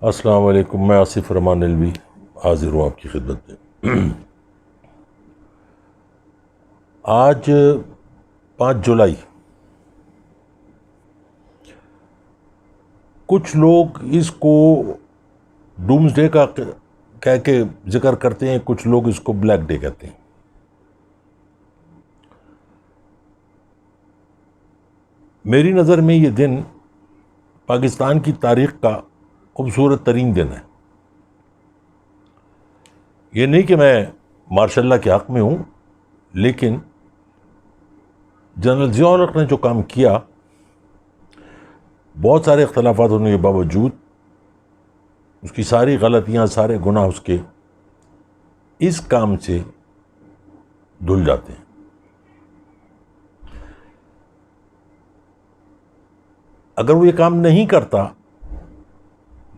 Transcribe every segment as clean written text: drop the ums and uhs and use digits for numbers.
السلام علیکم، میں آصف رحمان نلوی حاضر ہوں آپ کی خدمت میں۔ آج 5 جولائی، کچھ لوگ اس کو ڈومز ڈے کا کہہ کے ذکر کرتے ہیں، کچھ لوگ اس کو بلیک ڈے کہتے ہیں۔ میری نظر میں یہ دن پاکستان کی تاریخ کا خوبصورت ترین دن ہے۔ یہ نہیں کہ میں ماشاء اللہ کے حق میں ہوں، لیکن جنرل ضیاء الحق نے جو کام کیا، بہت سارے اختلافات ہونے کے باوجود اس کی ساری غلطیاں، سارے گناہ اس کے اس کام سے دھل جاتے ہیں۔ اگر وہ یہ کام نہیں کرتا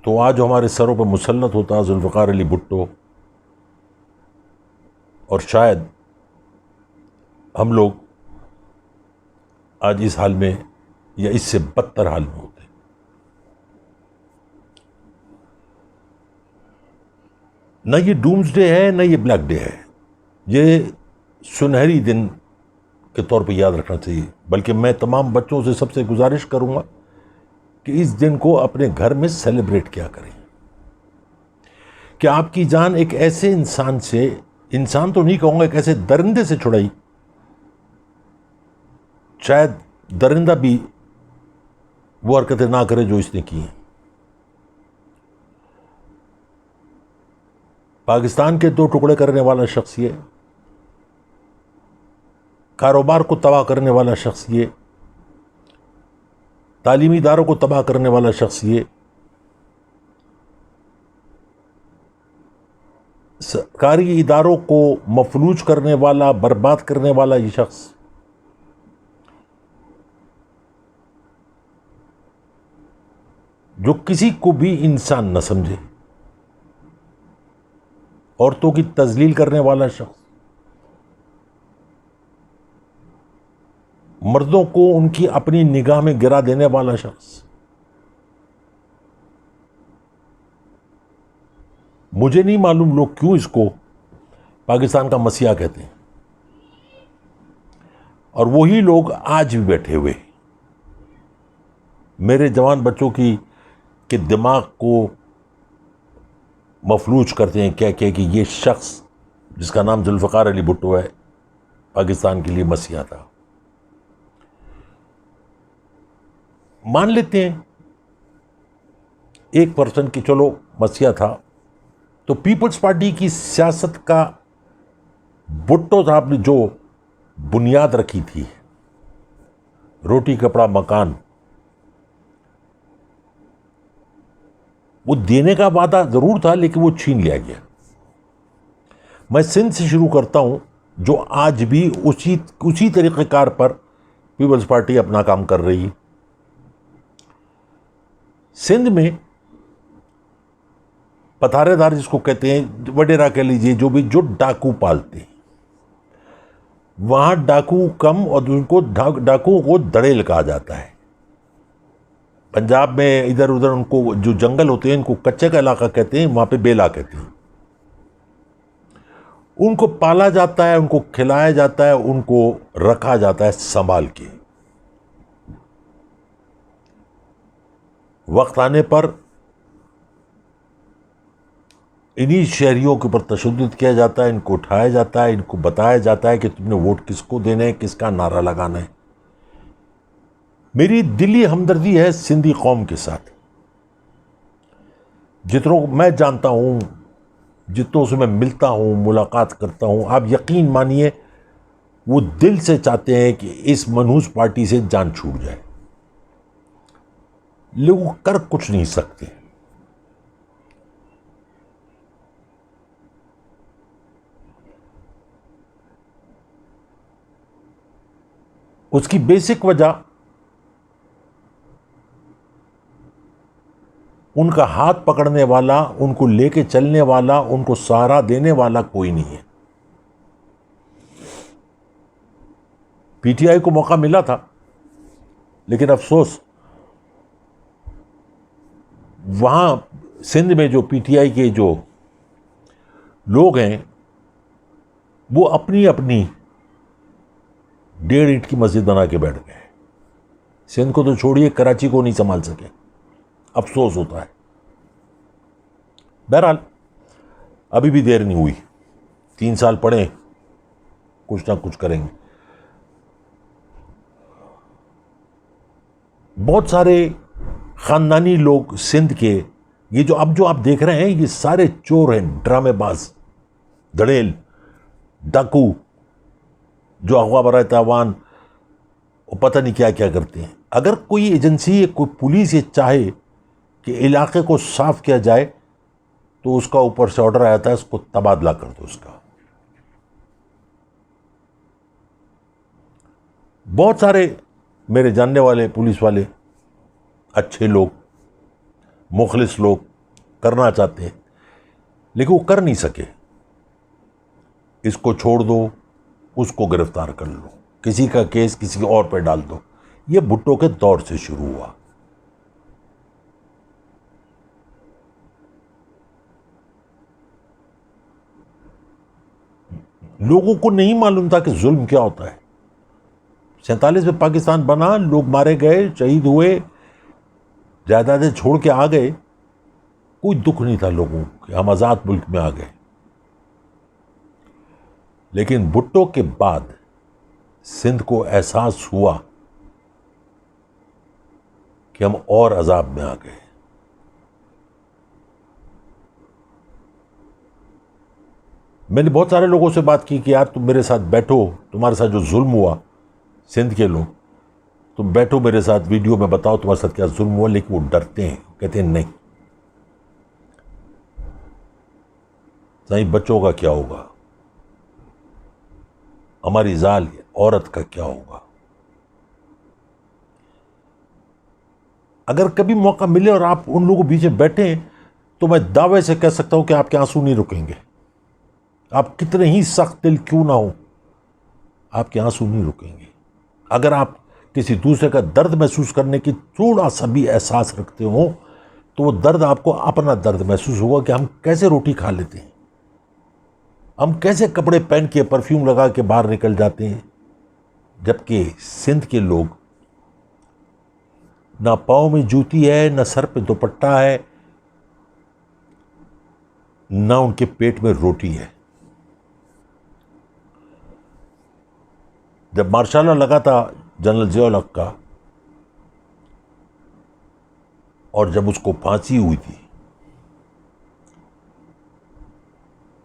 تو آج ہمارے سروں پہ مسلط ہوتا ذوالفقار علی بھٹو، اور شاید ہم لوگ آج اس حال میں یا اس سے بدتر حال میں ہوتے۔ نہ یہ ڈومز ڈے ہے، نہ یہ بلیک ڈے ہے، یہ سنہری دن کے طور پہ یاد رکھنا چاہیے۔ بلکہ میں تمام بچوں سے سب سے گزارش کروں گا کہ اس دن کو اپنے گھر میں سیلیبریٹ کیا کریں، کہ آپ کی جان ایک ایسے انسان سے، انسان تو نہیں کہوں گا، ایک ایسے درندے سے چھڑائی، شاید درندہ بھی وہ حرکتیں نہ کرے جو اس نے کی ہیں۔ پاکستان کے 2 ٹکڑے کرنے والا شخص یہ، کاروبار کو تباہ کرنے والا شخص یہ، تعلیمی اداروں کو تباہ کرنے والا شخص یہ، سرکاری اداروں کو مفلوج کرنے والا، برباد کرنے والا یہ شخص، جو کسی کو بھی انسان نہ سمجھے، عورتوں کی تذلیل کرنے والا شخص، مردوں کو ان کی اپنی نگاہ میں گرا دینے والا شخص، مجھے نہیں معلوم لوگ کیوں اس کو پاکستان کا مسیحا کہتے ہیں، اور وہی لوگ آج بھی بیٹھے ہوئے میرے جوان بچوں کی کے دماغ کو مفلوج کرتے ہیں کہہ کہ یہ شخص جس کا نام ذوالفقار علی بھٹو ہے پاکستان کے لیے مسیحا تھا۔ مان لیتے ہیں 1% کی چلو مسیحا تھا، تو پیپلز پارٹی کی سیاست کا بھٹو صاحب نے جو بنیاد رکھی تھی، روٹی کپڑا مکان، وہ دینے کا وعدہ ضرور تھا لیکن وہ چھین لیا گیا۔ میں سندھ سے شروع کرتا ہوں، جو آج بھی اسی طریقہ کار پر پیپلز پارٹی اپنا کام کر رہی ہے۔ سندھ میں پتھارے دار جس کو کہتے ہیں، وڈیرا کہہ لیجیے، جو ڈاکو پالتے ہیں، وہاں ڈاکو کم اور ان کو ڈاکو کو دڑیل کہا جاتا ہے۔ پنجاب میں ادھر ادھر ان کو جو جنگل ہوتے ہیں ان کو کچے کا علاقہ کہتے ہیں، وہاں پہ بیلا کہتے ہیں۔ ان کو پالا جاتا ہے، ان کو کھلایا جاتا ہے، ان کو رکھا جاتا ہے سنبھال کے۔ وقت آنے پر انہی شہریوں کے اوپر تشدد کیا جاتا ہے، ان کو اٹھایا جاتا ہے، ان کو بتایا جاتا ہے کہ تم نے ووٹ کس کو دینا ہے، کس کا نعرہ لگانا ہے۔ میری دلی ہمدردی ہے سندھی قوم کے ساتھ، جتنوں کو میں جانتا ہوں، جتنوں سے میں ملتا ہوں، ملاقات کرتا ہوں، آپ یقین مانیے وہ دل سے چاہتے ہیں کہ اس منحوس پارٹی سے جان چھوٹ جائے، لوگ کر کچھ نہیں سکتے۔ اس کی بیسک وجہ ان کا ہاتھ پکڑنے والا، ان کو لے کے چلنے والا، ان کو سہارا دینے والا کوئی نہیں ہے۔ پی ٹی آئی کو موقع ملا تھا، لیکن افسوس وہاں سندھ میں جو پی ٹی آئی کے جو لوگ ہیں وہ اپنی اپنی 1.5 اینٹ کی مسجد بنا کے بیٹھ گئے. سندھ کو تو چھوڑیے، کراچی کو نہیں سنبھال سکے. افسوس ہوتا ہے. بہرحال ابھی بھی دیر نہیں ہوئی، 3 سال پڑھیں، کچھ نہ کچھ کریں گے. بہت سارے خاندانی لوگ سندھ کے، یہ جو اب آپ دیکھ رہے ہیں، یہ سارے چور ہیں، ڈرامے باز، دھڑیل، ڈاکو، جو اغوا برائے تاوان، وہ پتہ نہیں کیا کیا کرتے ہیں. اگر کوئی ایجنسی، کوئی پولیس یہ چاہے کہ علاقے کو صاف کیا جائے تو اس کا اوپر سے آرڈر آتا ہے اس کو تبادلہ کر دو. اس کا بہت سارے میرے جاننے والے پولیس والے اچھے لوگ، مخلص لوگ کرنا چاہتے ہیں لیکن وہ کر نہیں سکے. اس کو چھوڑ دو، اس کو گرفتار کر لو، کسی کا کیس کسی اور پہ ڈال دو. یہ بھٹو کے دور سے شروع ہوا. لوگوں کو نہیں معلوم تھا کہ ظلم کیا ہوتا ہے. 47 میں پاکستان بنا، لوگ مارے گئے، شہید ہوئے، جائیدادیں چھوڑ کے آ گئے. کوئی دکھ نہیں تھا لوگوں کہ ہم آزاد ملک میں آ گئے. لیکن بھٹو کے بعد سندھ کو احساس ہوا کہ ہم اور عذاب میں آ گئے. میں نے بہت سارے لوگوں سے بات کی کہ یار تم میرے ساتھ بیٹھو، تمہارے ساتھ جو ظلم ہوا، سندھ کے لوگ، تم بیٹھو میرے ساتھ، ویڈیو میں بتاؤ تمہارے ساتھ کیا ظلم ہوا. لیکن وہ ڈرتے ہیں، کہتے ہیں نہیں، نہیں بچوں کا کیا ہوگا، ہماری ذال عورت کا کیا ہوگا. اگر کبھی موقع ملے اور آپ ان لوگوں کے بیچ میں بیٹھیں تو میں دعوے سے کہہ سکتا ہوں کہ آپ کے آنسو نہیں رکیں گے. آپ کتنے ہی سخت دل کیوں نہ ہو، آپ کے آنسو نہیں رکیں گے. اگر آپ کسی دوسرے کا درد محسوس کرنے کی تھوڑا سا بھی احساس رکھتے ہو تو وہ درد آپ کو اپنا درد محسوس ہوگا کہ ہم کیسے روٹی کھا لیتے ہیں، ہم کیسے کپڑے پہن کے پرفیوم لگا کے باہر نکل جاتے ہیں، جبکہ سندھ کے لوگ نہ پاؤں میں جوتی ہے، نہ سر پہ دوپٹہ ہے، نہ ان کے پیٹ میں روٹی ہے. جب مارشاء اللہ لگا تھا جنرل ضیاء الحق کا، اور جب اس کو پھانسی ہوئی تھی،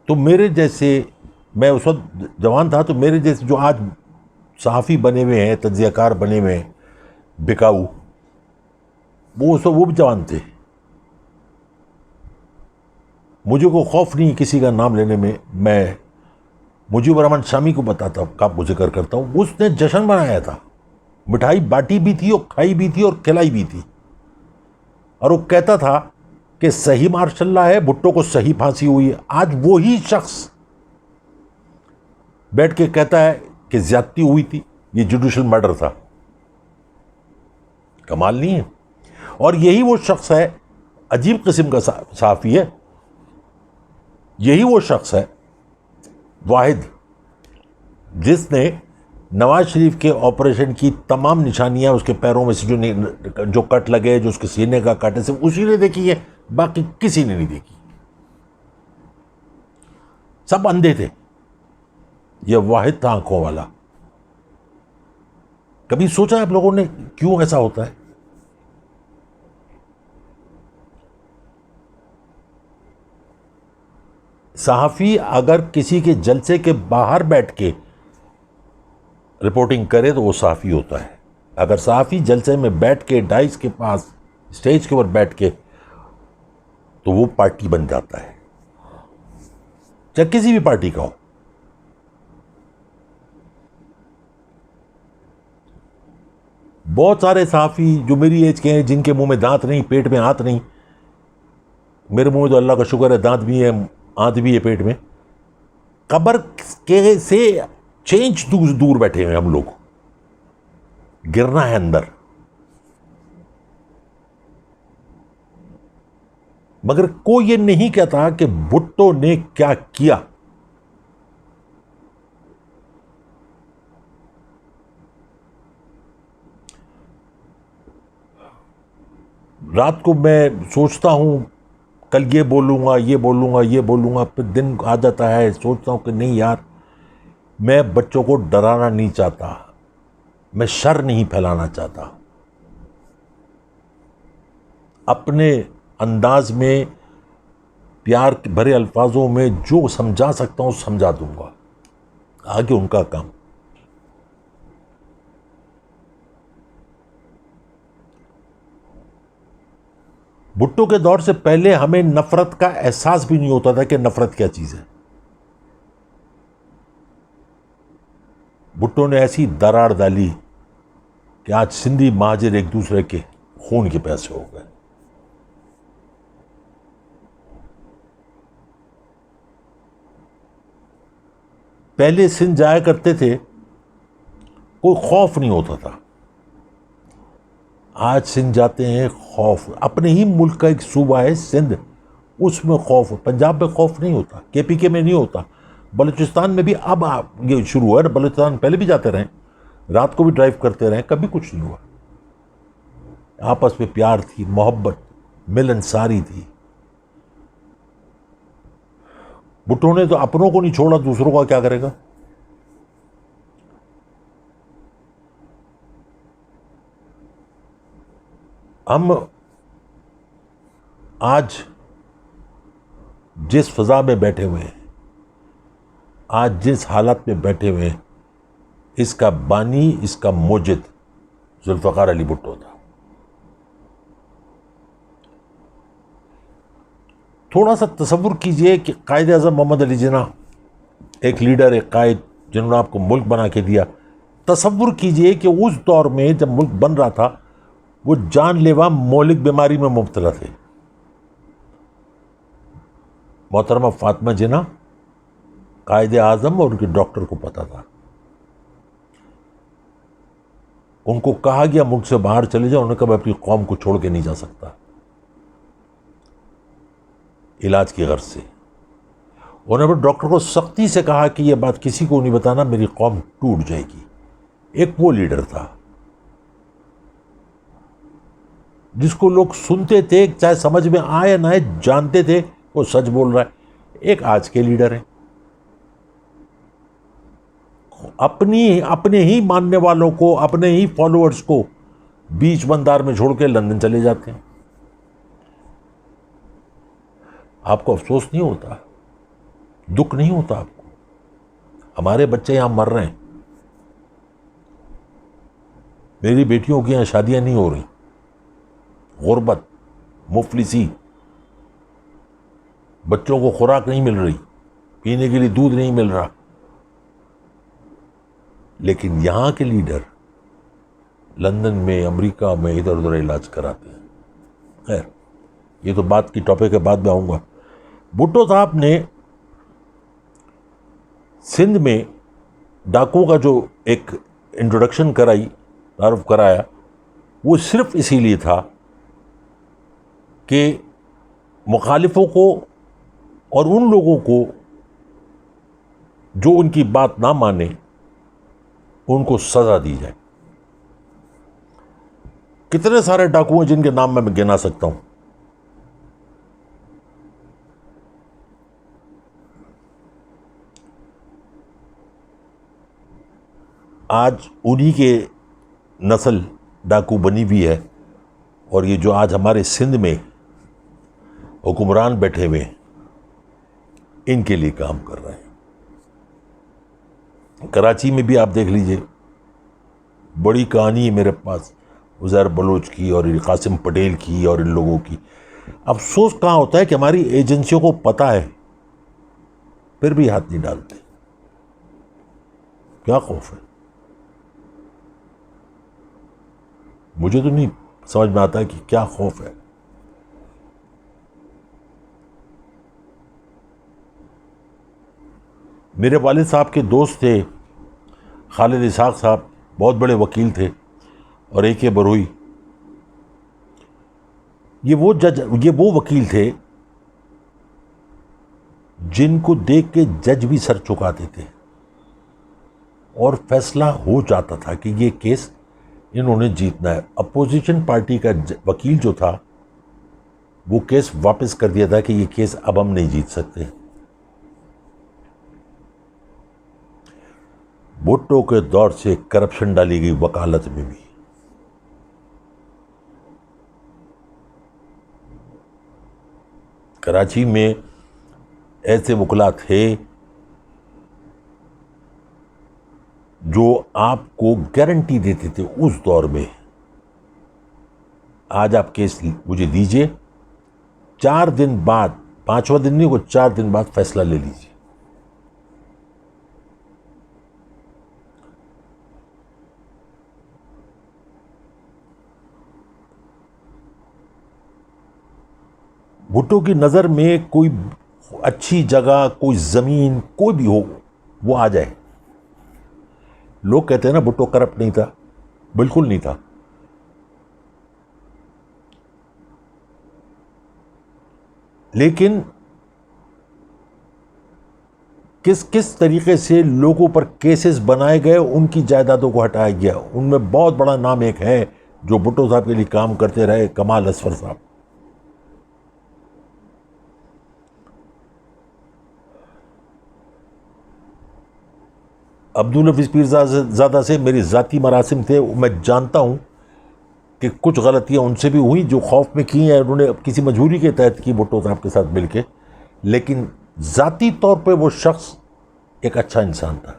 تو میرے جیسے، میں اس وقت جوان تھا، تو میرے جیسے جو آج صحافی بنے ہوئے ہیں، تجزیہ کار بنے ہوئے ہیں، بکاؤ، وہ اس وقت وہ بھی جوان تھے. مجھے کوئی خوف نہیں کسی کا نام لینے میں. میں مجیب الرحمن شامی کو بتاتا ہوں، آپ کو ذکر کرتا ہوں، اس نے جشن منایا تھا، مٹھائی باٹی بھی تھی اور کھائی بھی تھی اور کھلائی بھی تھی. اور وہ کہتا تھا کہ صحیح مارشاء اللہ ہے، بھٹو کو صحیح پھانسی ہوئی ہے. آج وہی شخص بیٹھ کے کہتا ہے کہ زیادتی ہوئی تھی، یہ جوڈیشل مرڈر تھا. کمال نہیں ہے؟ اور یہی وہ شخص ہے، عجیب قسم کا صحافی ہے، یہی وہ شخص ہے واحد جس نے نواز شریف کے آپریشن کی تمام نشانیاں اس کے پیروں میں سے جو کٹ لگے، جو اس کے سینے کا کٹ ہے، صرف اسی نے دیکھی ہے، باقی کسی نے نہیں دیکھی. سب اندھے تھے، یہ واحد تھا آنکھوں والا. کبھی سوچا آپ لوگوں نے کیوں ایسا ہوتا ہے؟ صحافی اگر کسی کے جلسے کے باہر بیٹھ کے رپورٹنگ کرے تو وہ صحافی ہوتا ہے. اگر صحافی جلسے میں بیٹھ کے ڈائس کے پاس اسٹیج کے اوپر بیٹھ کے، تو وہ پارٹی بن جاتا ہے، چاہے کسی بھی پارٹی کا ہو. بہت سارے صحافی جو میری ایج کے ہیں، جن کے منہ میں دانت نہیں، پیٹ میں ہاتھ نہیں، میرے منہ میں تو اللہ کا شکر ہے دانت بھی ہے، ہاتھ بھی ہے پیٹ میں، قبر کے سے 6 انچ دور بیٹھے ہیں ہم لوگ، گرنا ہے اندر. مگر کوئی یہ نہیں کہتا کہ بھٹو نے کیا کیا. رات کو میں سوچتا ہوں کل یہ بولوں گا یہ بولوں گا یہ بولوں گا، پھر دن آ جاتا ہے سوچتا ہوں کہ نہیں یار، میں بچوں کو ڈرانا نہیں چاہتا، میں شر نہیں پھیلانا چاہتا. اپنے انداز میں پیار بھرے الفاظوں میں جو سمجھا سکتا ہوں سمجھا دوں گا، آگے ان کا کام. بھٹو کے دور سے پہلے ہمیں نفرت کا احساس بھی نہیں ہوتا تھا کہ نفرت کیا چیز ہے. بھٹو نے ایسی دراڑ ڈالی کہ آج سندھی مہاجر ایک دوسرے کے خون کے پیاسے ہو گئے. پہلے سندھ جایا کرتے تھے کوئی خوف نہیں ہوتا تھا، آج سندھ جاتے ہیں خوف. اپنے ہی ملک کا ایک صوبہ ہے سندھ، اس میں خوف. پنجاب میں خوف نہیں ہوتا، کے پی کے میں نہیں ہوتا، بلوچستان میں بھی اب یہ شروع ہوا ہے. بلوچستان پہلے بھی جاتے رہیں، رات کو بھی ڈرائیو کرتے رہیں، کبھی کچھ نہیں ہوا. آپس میں پیار تھی، محبت، ملنساری تھی. بھٹو نے تو اپنوں کو نہیں چھوڑا، دوسروں کا کیا کرے گا. ہم آج جس فضا میں بیٹھے ہوئے ہیں، آج جس حالت میں بیٹھے ہوئے ہیں، اس کا بانی، اس کا موجد ذوالفقار علی بھٹو تھا. تھوڑا سا تصور کیجئے کہ قائد اعظم محمد علی جناح ایک لیڈر، ایک قائد جنہوں نے آپ کو ملک بنا کے دیا. تصور کیجئے کہ اس دور میں جب ملک بن رہا تھا وہ جان لیوا مہلک بیماری میں مبتلا تھے. محترمہ فاطمہ جناح قائد اعظم اور ان کے ڈاکٹر کو پتا تھا. ان کو کہا گیا ملک سے باہر چلے جاؤ، انہوں نے کہا میں اپنی قوم کو چھوڑ کے نہیں جا سکتا، علاج کی غرض سے. انہوں نے ڈاکٹر کو سختی سے کہا کہ یہ بات کسی کو نہیں بتانا، میری قوم ٹوٹ جائے گی. ایک وہ لیڈر تھا جس کو لوگ سنتے تھے، چاہے سمجھ میں آئے نہ آئے، جانتے تھے وہ سچ بول رہا ہے. ایک آج کے لیڈر ہیں، اپنے ہی ماننے والوں کو، اپنے ہی فالوورز کو بیچ بندار میں چھوڑ کے لندن چلے جاتے ہیں. آپ کو افسوس نہیں ہوتا؟ دکھ نہیں ہوتا آپ کو؟ ہمارے بچے یہاں مر رہے ہیں، میری بیٹیوں کی یہاں شادیاں نہیں ہو رہی، غربت، مفلسی، بچوں کو خوراک نہیں مل رہی، پینے کے لیے دودھ نہیں مل رہا. لیکن یہاں کے لیڈر لندن میں، امریکہ میں ادھر ادھر علاج کراتے ہیں. خیر، یہ تو بات کی ٹاپک ہے، بعد میں آؤں گا. بھٹو صاحب نے سندھ میں ڈاکوں کا جو ایک انٹروڈکشن کرائی، تعارف کرایا، وہ صرف اسی لیے تھا کہ مخالفوں کو اور ان لوگوں کو جو ان کی بات نہ مانے ان کو سزا دی جائے. کتنے سارے ڈاکو ہیں جن کے نام میں گنا سکتا ہوں. آج انہی کے نسل ڈاکو بنی ہوئی ہے، اور یہ جو آج ہمارے سندھ میں حکمران بیٹھے ہوئے ہیں ان کے لیے کام کر رہے ہیں. کراچی میں بھی آپ دیکھ لیجئے، بڑی کہانی ہے میرے پاس عزیر بلوچ کی اور قاسم پٹیل کی اور ان لوگوں کی. افسوس کہاں ہوتا ہے کہ ہماری ایجنسیوں کو پتہ ہے پھر بھی ہاتھ نہیں ڈالتے. کیا خوف ہے؟ مجھے تو نہیں سمجھ میں آتا کہ کیا خوف ہے. میرے والد صاحب کے دوست تھے خالد اسحاق صاحب، بہت بڑے وکیل تھے، اور AK بروئی. یہ وہ وکیل تھے جن کو دیکھ کے جج بھی سر چکاتے تھے اور فیصلہ ہو جاتا تھا کہ یہ کیس انہوں نے جیتنا ہے. اپوزیشن پارٹی کا وکیل جو تھا وہ کیس واپس کر دیا تھا کہ یہ کیس اب ہم نہیں جیت سکتے. بھٹو کے دور سے کرپشن ڈالی گئی وکالت میں بھی. کراچی میں ایسے وکلا تھے جو آپ کو گارنٹی دیتے تھے اس دور میں، آج آپ کیس مجھے دیجئے، 4 دن بعد، 5واں دن نہیں، وہ 4 دن بعد فیصلہ لے لیجیے. بھٹو کی نظر میں کوئی اچھی جگہ، کوئی زمین، کوئی بھی ہو، وہ آ جائے. لوگ کہتے ہیں نا بھٹو کرپٹ نہیں تھا، بالکل نہیں تھا. لیکن کس طریقے سے لوگوں پر کیسز بنائے گئے، ان کی جائیدادوں کو ہٹایا گیا. ان میں بہت بڑا نام ایک ہے جو بھٹو صاحب کے لیے کام کرتے رہے، کمال اصفر صاحب. عبدالحفیظ پیرزادہ سے میری ذاتی مراسم تھے. میں جانتا ہوں کہ کچھ غلطیاں ان سے بھی ہوئیں جو خوف میں کی ہیں، انہوں نے کسی مجبوری کے تحت کی بھٹو صاحب کے ساتھ مل کے. لیکن ذاتی طور پہ وہ شخص ایک اچھا انسان تھا.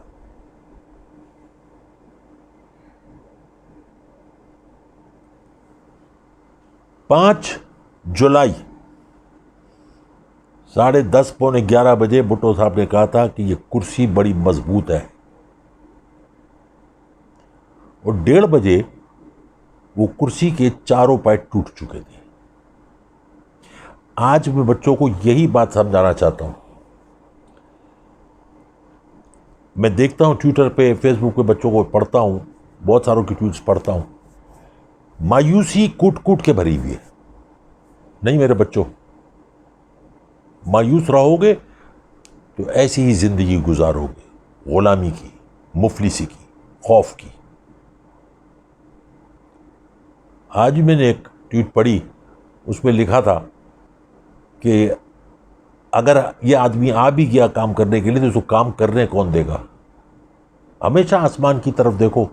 5 جولائی 10:30 پونے 11 بجے بھٹو صاحب نے کہا تھا کہ یہ کرسی بڑی مضبوط ہے، اور 1:30 بجے وہ کرسی کے چاروں پائے ٹوٹ چکے تھے. آج میں بچوں کو یہی بات سمجھانا چاہتا ہوں. میں دیکھتا ہوں ٹویٹر پہ، فیس بک پہ بچوں کو پڑھتا ہوں، بہت ساروں کی ٹویٹس پڑھتا ہوں، مایوسی کوٹ کوٹ کے بھری ہوئی ہے. نہیں میرے بچوں، مایوس رہو گے تو ایسی ہی زندگی گزارو گے، غلامی کی، مفلسی کی، خوف کی. آج میں نے ایک ٹویٹ پڑھی، اس میں لکھا تھا کہ اگر یہ آدمی آ بھی گیا کام کرنے کے لیے تو اس کو کام کرنے کون دے گا؟ ہمیشہ آسمان کی طرف دیکھو،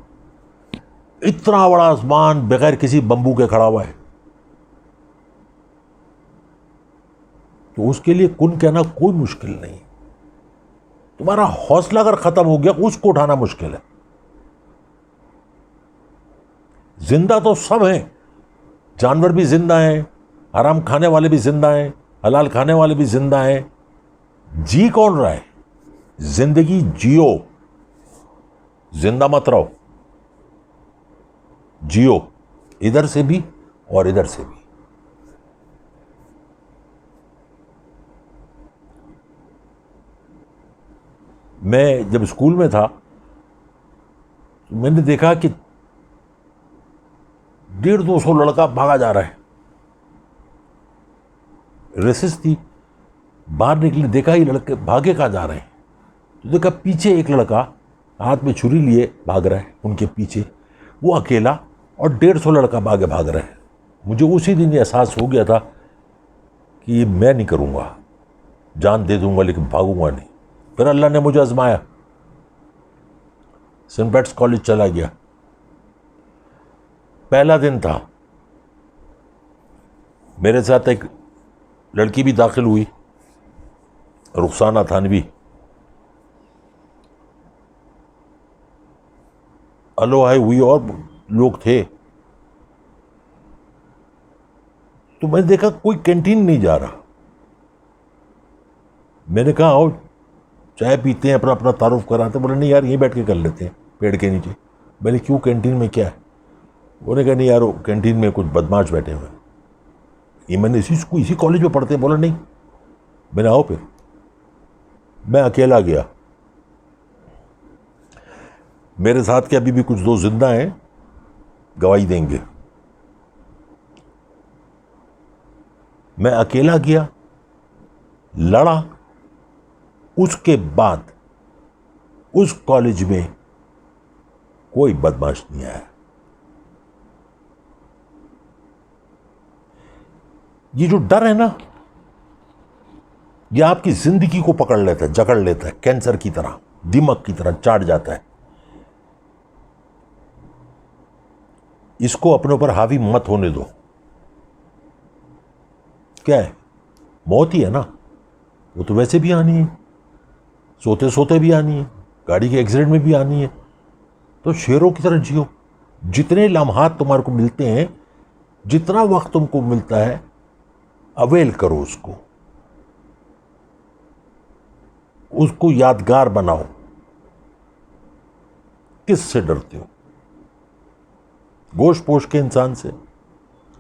اتنا بڑا آسمان بغیر کسی بمبو کے کھڑا ہوا ہے. تو اس کے لیے کن کہنا کوئی مشکل نہیں. تمہارا حوصلہ اگر ختم ہو گیا، اس کو اٹھانا مشکل ہے. زندہ تو سب ہیں، جانور بھی زندہ ہیں، حرام کھانے والے بھی زندہ ہیں، حلال کھانے والے بھی زندہ ہیں. جی کون رہا ہے؟ زندگی جیو، زندہ مت رہو، جیو، ادھر سے بھی اور ادھر سے بھی. میں جب اسکول میں تھا میں نے دیکھا کہ 150-200 لڑکا بھاگا جا رہا ہے. ریسس تھی، باہر نکلے، دیکھا یہ لڑکے بھاگے کہاں جا رہے ہیں. تو دیکھا پیچھے ایک لڑکا ہاتھ میں چھری لیے بھاگ رہا ہے ان کے پیچھے، وہ اکیلا، اور 150 لڑکا بھاگ رہے ہیں. مجھے اسی دن یہ احساس ہو گیا تھا کہ یہ میں نہیں کروں گا، جان دے دوں گا لیکن بھاگوں گا نہیں. پھر اللہ نے مجھے آزمایا، سینٹ پیٹرس کالج چلا گیا. پہلا دن تھا، میرے ساتھ ایک لڑکی بھی داخل ہوئی، رخسانہ تھانوی. الو ہائی ہوئی اور لوگ تھے. تو میں نے دیکھا کوئی کینٹین نہیں جا رہا. میں نے کہا آؤ چائے پیتے ہیں، اپنا اپنا تعارف کراتے. بولے نہیں یار، یہیں بیٹھ کے کر لیتے ہیں پیڑ کے نیچے. میں نے کیوں، کینٹین میں کیا ہے؟ انہوں نے کہا نہیں یار، کینٹین میں کچھ بدماش بیٹھے ہوئے ہیں. یہ میں نے اسی کالج میں پڑھتے ہیں. بولا نہیں. میں نے آؤ پھر. میں اکیلا گیا. میرے ساتھ کے ابھی بھی کچھ دوست زندہ ہیں، گواہی دیں گے. میں اکیلا گیا، لڑا، اس کے بعد اس کالج میں کوئی بدماش نہیں آیا. یہ جو ڈر ہے نا، یہ آپ کی زندگی کو پکڑ لیتا ہے، جکڑ لیتا ہے، کینسر کی طرح، دماغ کی طرح چاٹ جاتا ہے. اس کو اپنے اوپر حاوی مت ہونے دو. کیا ہے؟ موت ہی ہے نا، وہ تو ویسے بھی آنی ہے، سوتے سوتے بھی آنی ہے، گاڑی کے ایکسیڈنٹ میں بھی آنی ہے. تو شیروں کی طرح جیو. جتنے لمحات تمہارے کو ملتے ہیں، جتنا وقت تم کو ملتا ہے، اویل کرو اس کو یادگار بناؤ. کس سے ڈرتے ہو؟ گوشت پوش کے انسان سے،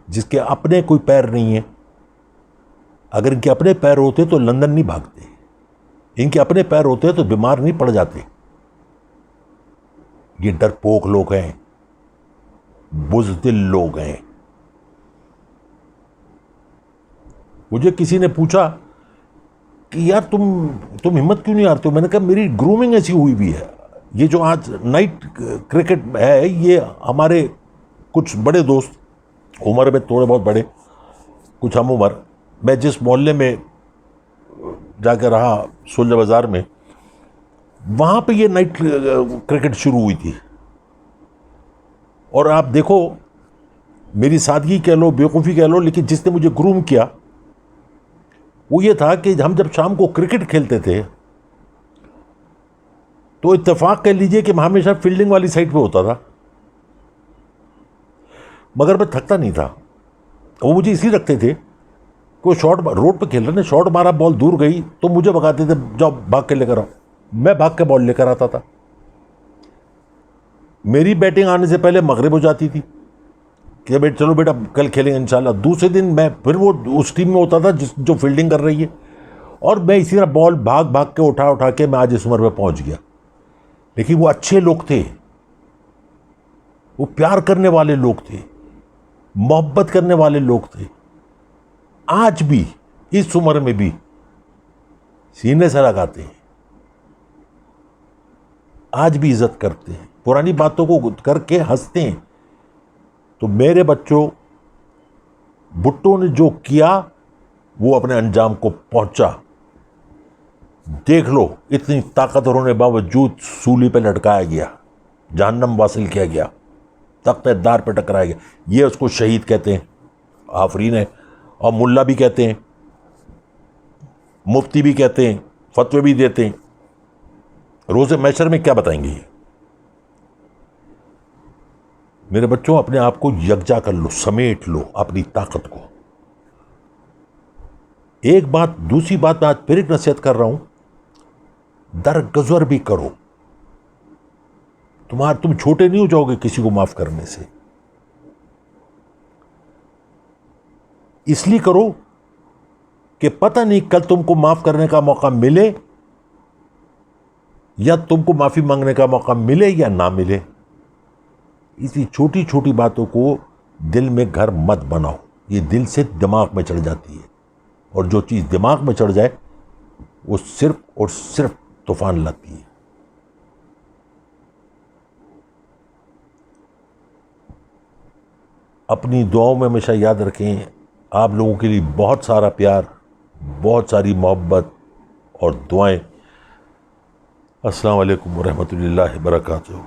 جس کے اپنے کوئی پیر نہیں ہے. اگر ان کے اپنے پیر ہوتے تو لندن نہیں بھاگتے، ان کے اپنے پیر ہوتے تو بیمار نہیں پڑ جاتے. یہ ڈرپوک لوگ ہیں، بزدل لوگ ہیں. مجھے کسی نے پوچھا کہ یار تم ہمت کیوں نہیں ہارتے ہو؟ میں نے کہا میری گرومنگ ایسی ہوئی بھی ہے. یہ جو آج نائٹ کرکٹ ہے، یہ ہمارے کچھ بڑے دوست، عمر میں تھوڑے بہت بڑے، کچھ ہم عمر، میں جس محلے میں جا کے رہا سولجر بازار میں، وہاں پہ یہ نائٹ کرکٹ شروع ہوئی تھی. اور آپ دیکھو، میری سادگی کہہ لو، بیوقوفی کہہ لو، لیکن جس نے مجھے گروم کیا وہ یہ تھا کہ ہم جب شام کو کرکٹ کھیلتے تھے تو اتفاق کہہ لیجئے کہ میں ہمیشہ فیلڈنگ والی سائڈ پہ ہوتا تھا، مگر میں تھکتا نہیں تھا. وہ مجھے اسی رکھتے تھے کہ وہ شارٹ روڈ پہ کھیل رہے نے، شارٹ مارا، بال دور گئی تو مجھے بگاتے تھے، جاؤ بھاگ کے لے کر آؤ. میں بھاگ کے بال لے کر آتا تھا. میری بیٹنگ آنے سے پہلے مغرب ہو جاتی تھی کہ چلو بیٹا کل کھیلیں گے انشاءاللہ. دوسرے دن میں پھر وہ اس ٹیم میں ہوتا تھا جو فیلڈنگ کر رہی ہے، اور میں اسی طرح بال بھاگ بھاگ کے اٹھا کے میں آج اس عمر میں پہنچ گیا. لیکن وہ اچھے لوگ تھے، وہ پیار کرنے والے لوگ تھے، محبت کرنے والے لوگ تھے. آج بھی اس عمر میں بھی سینے سے لگاتے ہیں، آج بھی عزت کرتے ہیں، پرانی باتوں کو کر کے ہنستے ہیں. تو میرے بچوں، بھٹو نے جو کیا وہ اپنے انجام کو پہنچا. دیکھ لو، اتنی طاقتور ہونے باوجود سولی پہ لٹکایا گیا، جہنم واصل کیا گیا، تخت دار پہ ٹکرایا گیا. یہ اس کو شہید کہتے ہیں، آفرین ہے. اور ملا بھی کہتے ہیں، مفتی بھی کہتے ہیں، فتوے بھی دیتے ہیں. روز محشر میں کیا بتائیں گے یہ؟ میرے بچوں، اپنے آپ کو یکجا کر لو، سمیٹ لو اپنی طاقت کو. ایک بات، دوسری بات میں آج پھر ایک نصیحت کر رہا ہوں، درگزر بھی کرو. تم چھوٹے نہیں ہو جاؤ گے کسی کو معاف کرنے سے. اس لیے کرو کہ پتہ نہیں کل تم کو معاف کرنے کا موقع ملے، یا تم کو معافی مانگنے کا موقع ملے یا نہ ملے. اسی چھوٹی چھوٹی باتوں کو دل میں گھر مت بناؤ. یہ دل سے دماغ میں چڑھ جاتی ہے، اور جو چیز دماغ میں چڑھ جائے وہ صرف اور صرف طوفان لاتی ہے. اپنی دعاؤں میں ہمیشہ یاد رکھیں، آپ لوگوں کے لیے بہت سارا پیار، بہت ساری محبت اور دعائیں. السلام علیکم ورحمۃ اللہ وبرکاتہ.